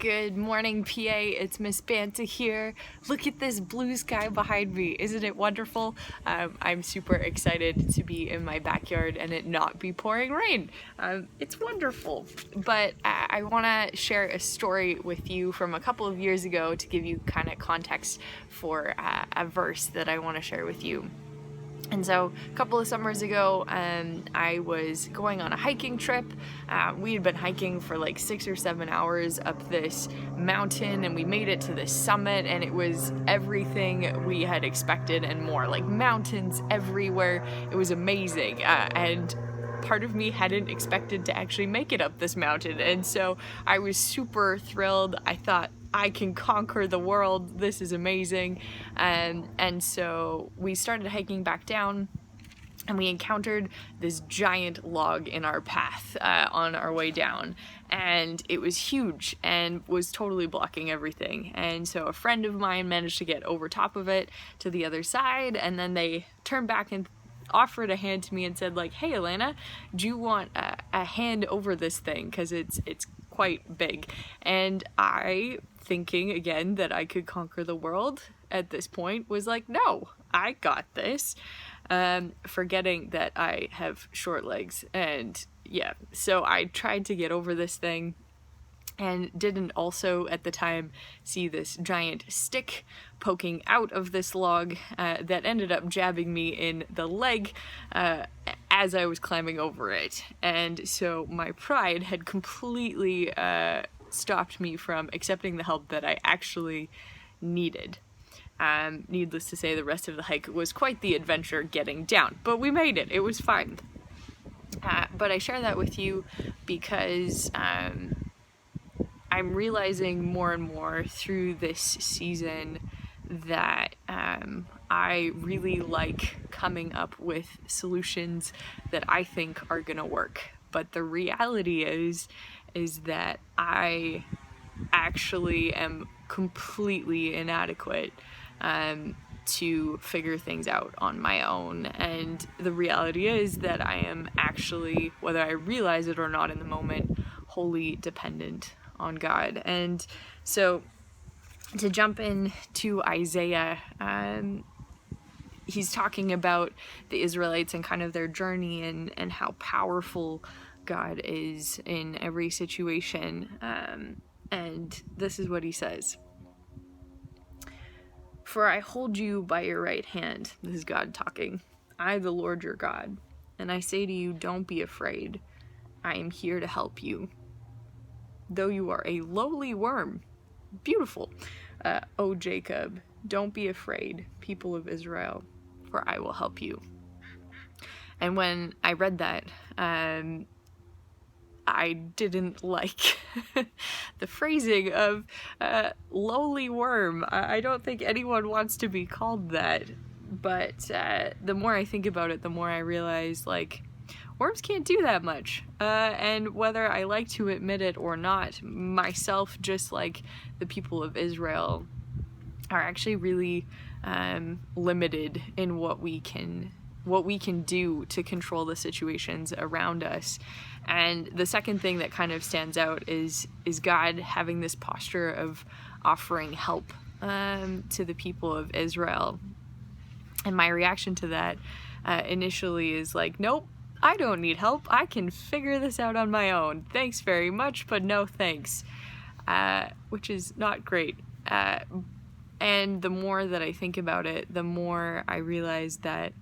Good morning, PA. It's Miss Banta here. Look at this blue sky behind me. Isn't it wonderful? I'm super excited to be in my backyard and it not be pouring rain. It's wonderful. But I want to share a story with you from a couple of years ago to give you kind of context for a verse that I want to share with you. And so a couple of summers ago, I was going on a hiking trip. We had been hiking for like 6 or 7 hours up this mountain, and we made it to the summit, and it was everything we had expected and more, like mountains everywhere. It was amazing. And part of me hadn't expected to actually make it up this mountain, and so I was super thrilled. I thought, I can conquer the world, this is amazing. And so we started hiking back down, and we encountered this giant log in our path on our way down, and it was huge and was totally blocking everything. And so a friend of mine managed to get over top of it to the other side, and then they turned back and offered a hand to me and said, like, hey Alana, do you want a hand over this thing, because it's quite big. And I, thinking again that I could conquer the world at this point, was like, no, I got this, forgetting that I have short legs. And yeah, so I tried to get over this thing, and didn't also at the time see this giant stick poking out of this log that ended up jabbing me in the leg as I was climbing over it. And so my pride had completely stopped me from accepting the help that I actually needed. Needless to say, the rest of the hike was quite the adventure getting down, but we made it. It was fine. But I share that with you because I'm realizing more and more through this season that I really like coming up with solutions that I think are gonna work. But the reality is that I actually am completely inadequate to figure things out on my own. And the reality is that I am actually, whether I realize it or not in the moment, wholly dependent on God. And so to jump into Isaiah, he's talking about the Israelites and kind of their journey and how powerful God is in every situation. And this is what he says. For I hold you by your right hand. This is God talking. I, the Lord your God. And I say to you, don't be afraid. I am here to help you. Though you are a lowly worm. Beautiful. O Jacob, don't be afraid, people of Israel, for I will help you. And when I read that, I didn't like the phrasing of lowly worm. I don't think anyone wants to be called that. But the more I think about it, the more I realize, like, worms can't do that much. And whether I like to admit it or not, myself, just like the people of Israel, are actually really limited in what we can do to control the situations around us. And the second thing that kind of stands out is God having this posture of offering help to the people of Israel. And my reaction to that initially is like, nope, I don't need help. I can figure this out on my own. Thanks very much, but no thanks. Which is not great. And the more that I think about it, the more I realize that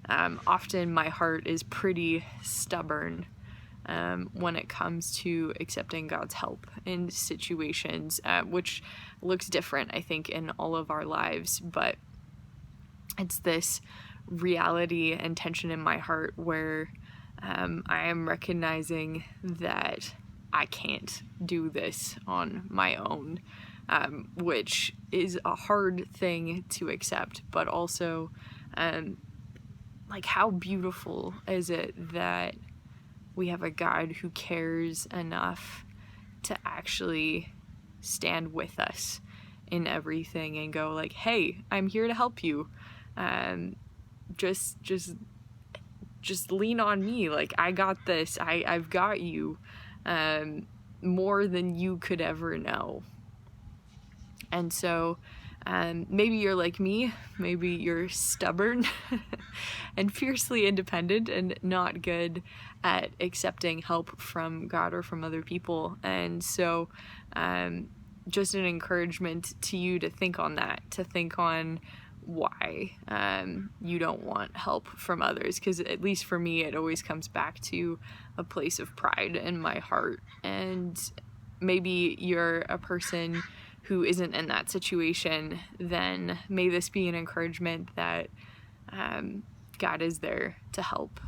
often my heart is pretty stubborn when it comes to accepting God's help in situations, which looks different, I think, in all of our lives. But it's this reality and tension in my heart where I am recognizing that I can't do this on my own, which is a hard thing to accept, but also like, how beautiful is it that we have a God who cares enough to actually stand with us in everything and go like, hey, I'm here to help you. Just lean on me. Like, I got this. I've got you. more than you could ever know. And so maybe you're like me, maybe you're stubborn and fiercely independent and not good at accepting help from God or from other people. And so just an encouragement to you to think on that, to think on why you don't want help from others, because at least for me it always comes back to a place of pride in my heart. And maybe you're a person who isn't in that situation, then may this be an encouragement that God is there to help.